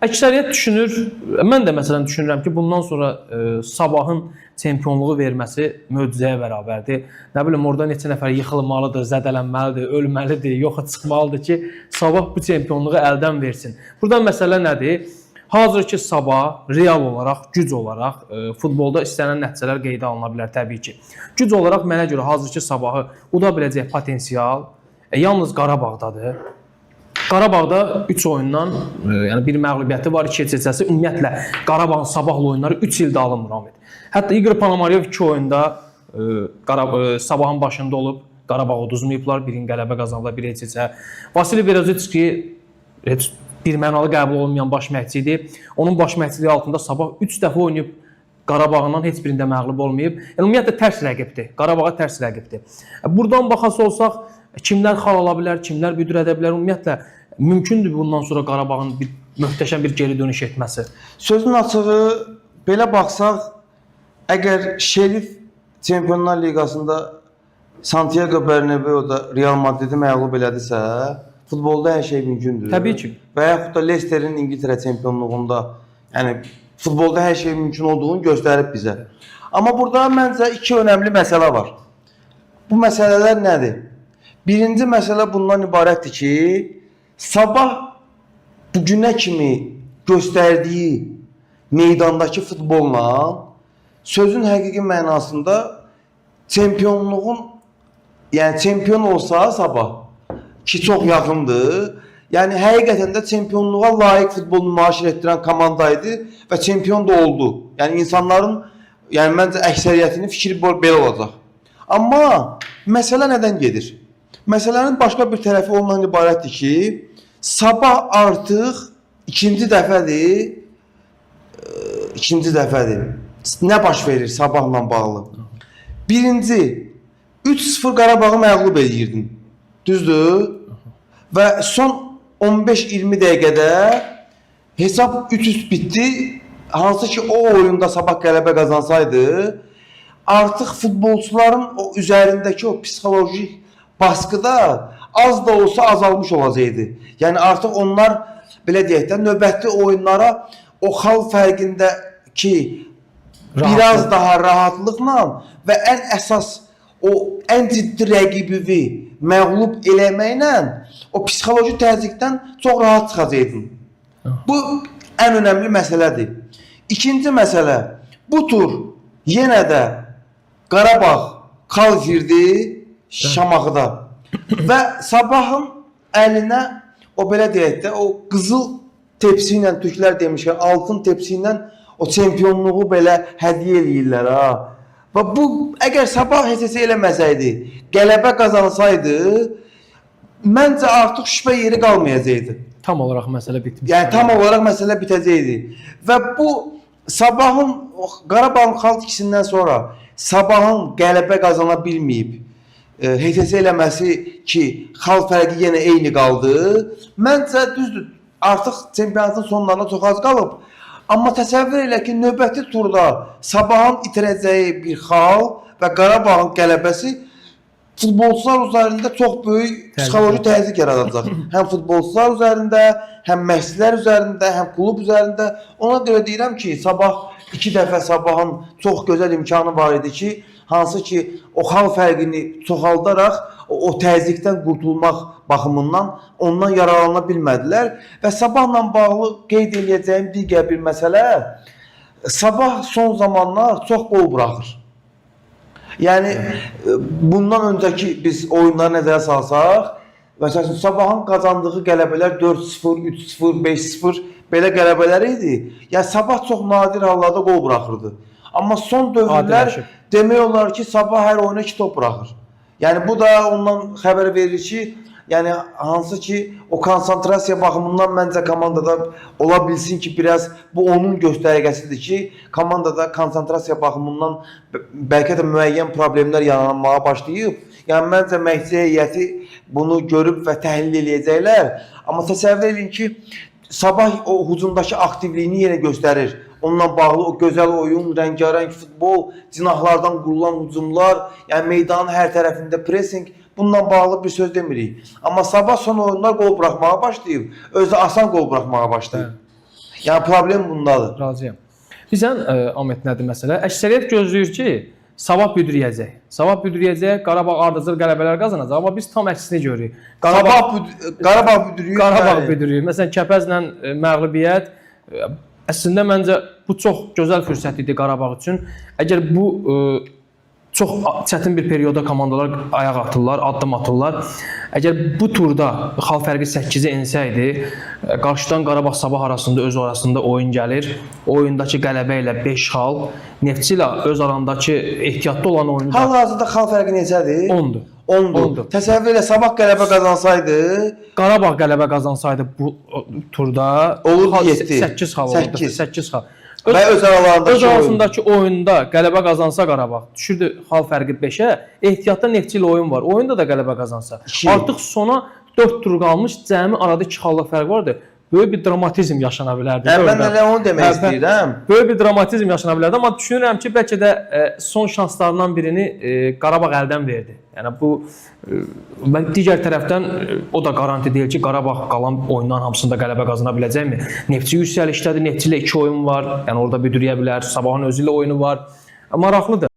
Əksəriyyət düşünür, mən də məsələn düşünürəm ki, bundan sonra Sabahın çempionluğu verməsi möcüzəyə bərabərdir. Nə bilim, orada neçə nəfər yıxılmalıdır, zədələnməlidir, ölməlidir, yoxa çıxmalıdır ki, Sabah bu çempionluğu əldən versin. Burada məsələ nədir? Hazırki Sabah real olaraq, güc olaraq futbolda istənilən nəticələr qeydə alına bilər təbii ki. Güc olaraq mənə görə hazırki Sabahı uda biləcək potensial yalnız Qarabağdadır. Qarabağda 3 oyundan, yəni bir məğlubiyyəti var, 2 keçəsi. Ümumiyyətlə Qarabağın Sabahlı oyunları 3 ildə alınmır Ahmet. Hətta Igor Ponomarev 2 oyunda Sabahın başında olub, Qarabağ uduzmayıblar, birini qələbə qazandılar, biri keçə. Vasili Berezovski bir mənalı qəbul olunmayan baş məşqçi idi. Onun baş məşqçiliyi altında Sabah 3 dəfə oynayıb Qarabağından heç birində məğlub olmayıb. Yəni ümumiyyətlə tərs rəqibdir. Qarabağa tərs rəqibdir. Buradan baxası olsaq, kimlər xal ala bilər, kimlər büdür edə bilər? Ümumiyyətlə mümkündür bundan sonra Qarabağın bir möhtəşəm bir geri dönüş etməsi. Sözün açığı, belə baxsaq, əgər Şerif Çempionlar Liqasında Santiago Bernabeu'da Real Madrid'i məğlub elədisə, futbolda hər şey mümkündür. Təbii ki. Və yaxud da Leicester'in İngiltərə çempionluğunda, yəni futbolda hər şey mümkün olduğunu göstərib bizə. Amma burada məncə 2 önəmli məsələ var. Bu məsələlər nədir? Birinci məsələ bundan ibarətdir ki, Sabah bugünə kimi göstərdiyi meydandakı futbolla sözün həqiqi mənasında çempionluğun, yəni çempion olsa Sabah ki çox yaxındır. Yəni həqiqətən də çempionluğa layiq futbol nümayiş etdirən komandaydı və çempion da oldu. Yəni insanların, yəni məncə əksəriyyətinin fikri belə olacaq. Amma məsələ nədən gedir? Məsələnin başqa bir tərəfi ondan ibarətdir ki, Sabah artıq ikinci dəfədir. Nə baş verir Sabahla bağlı? Birinci, 3-0 Qarabağı məğlub edirdin. Düzdür? Və son 15-20 dəqiqədə hesab 3-3 bitdi. Hansı ki o oyunda Sabah qələbə qazansaydı, artıq futbolçuların o üzərindəki o psixolojik baskıda az da olsa azalmış olacaqdı. Yəni artıq onlar, belə deyək də, növbəti oyunlara o xal fərqindəki biraz daha rahatlıqla və ən əsas o ən ciddi rəqibivi məğlub eləməklə o psixoloji təzyiqdən çox rahat çıxacaqdın. Bu ən önəmli məsələdir. İkinci məsələ, bu tur yenə də Qarabağ xal girdi Şamaxıda və Sabahın əlinə o belə deyək də, o qızıl tepsi ilə, türklər demişlər, altın tepsi ilə o çempionluğu belə hədiyyə eləyirlər ha. Və bu, əgər Sabah heç eləməsəydi, qələbə qazansaydı, məncə artıq şübhə yeri qalmayacaqdı. Tam olaraq məsələ bitmiş. Yəni tam olaraq məsələ bitəcəkdi. Və bu Sabahın, Qarabağın xalq ikisindən sonra Sabahın qələbə qazana bilməyib, HTS eləməsi ki, xal fərqi yenə eyni qaldı. Məncə düzdür, artıq çempionatın sonlarına çox az qalıb. Amma təsəvvür elə ki, növbəti turda Sabahın itirəcəyi bir xal və Qarabağın qələbəsi futbolçular üzərində çox böyük psixoloji təzyiq yaradacaq. Həm futbolçular üzərində, həm məşqçilər üzərində, həm klub üzərində. Ona görə deyirəm ki, Sabah 2 dəfə Sabahın çox gözəl imkanı var idi ki, hansı ki o xal fərqini çoxaldaraq o təzyiqdən qurtulmaq baxımından ondan yararlana bilmədilər. Və Sabahla bağlı qeyd edəcəyim digər bir məsələ, Sabah son zamanlar çox qol buraxır. Yəni bundan öncəki biz oyunları nəzərə salsaq, məsələn Sabahın qazandığı qələbələr 4-0, 3-0, 5-0 belə qələbələr idi. Yəni Sabah çox nadir hallarda qol buraxırdı. Amma son dövrlər demək olar ki, Sabah hər oyuna 2 top buraxır. Yəni bu da ondan xəbər verir ki, yəni hansı ki o konsentrasiya baxımından məncə komandada ola bilsin ki, biraz bu onun göstərgəsidir ki, komandada konsentrasiya baxımından bəlkə də müəyyən problemlər yaranmağa başlayıb. Yəni məncə məşqçi heyəti bunu görüb və təhlil edəcəklər. Amma təsəvvür edin ki, Sabah o hücumdakı aktivliyini yenə göstərir. Onunla bağlı o gözəl oyun, rəngarəng futbol, cinahlardan qurulan hücumlar, yəni meydanın hər tərəfində pressing, bununla bağlı bir söz demirik. Amma Sabah son oyunda qol buraxmağa başlayıb, özü asan qol buraxmağa başlayıb. Yəni problem bundadır. Razıyam. Bizən Ahmet nədir məsələ? Əksəriyyət gözləyir ki, Sabah büdürəyəcək. Sabah büdürəyəcək, Qarabağ ardıcıl qələbələr qazanacaq, amma biz tam əksini görürük. Qarabağ büdürüyür. Qarabağ büdürüyür. Məsələn, Kəpəzlə məğlubiyyət əslində məncə bu çox gözəl fürsət idi Qarabağ üçün. Əgər bu çox çətin bir perioda komandalar ayaq atırlar, addım atırlar. Əgər bu turda xal fərqi 8-ə ensəydi, qarşıdan Qarabağ Sabah arasında öz arasında oyun gəlir. O oyundakı qələbə ilə 5 xal, Neftçi ilə öz arasındakı ehtiyatlı olan oyunu hal-hazırda xal fərqi neçədir? 10-dur. 10-dur. Təsəvvür elə Sabah qələbə qazansaydı, Qarabağ qələbə qazansaydı bu turda olurdu 7. 8 xal olurdu. 8 xal. Və öz arasındakı oyunda qələbə qazansa Qarabağ, düşürdü xal fərqi 5-ə, ehtiyatda Neftçi ilə oyun var. Oyunda da qələbə qazansa. Artıq sona 4 tur qalmış, cəmi arada 2 xallıq fərq vardı. Böyük bir dramatizm yaşana bilərdi. Mən elə onu demək istəyirəm. Böyük bir dramatizm yaşana bilərdi, amma düşünürəm ki, bəlkə də son şanslarından birini Qarabağ əldən verdi. Yəni bu digər tərəfdən o da garanti deyil ki, Qarabağ qalan oyunların hamısında qələbə qazana biləcəkmi? Neftçi yüksəlişdədir, Neftçi ilə 2 oyun var. Yəni orada büdürəyə bilər, Sabahın özü ilə oyunu var. Maraqlıdır.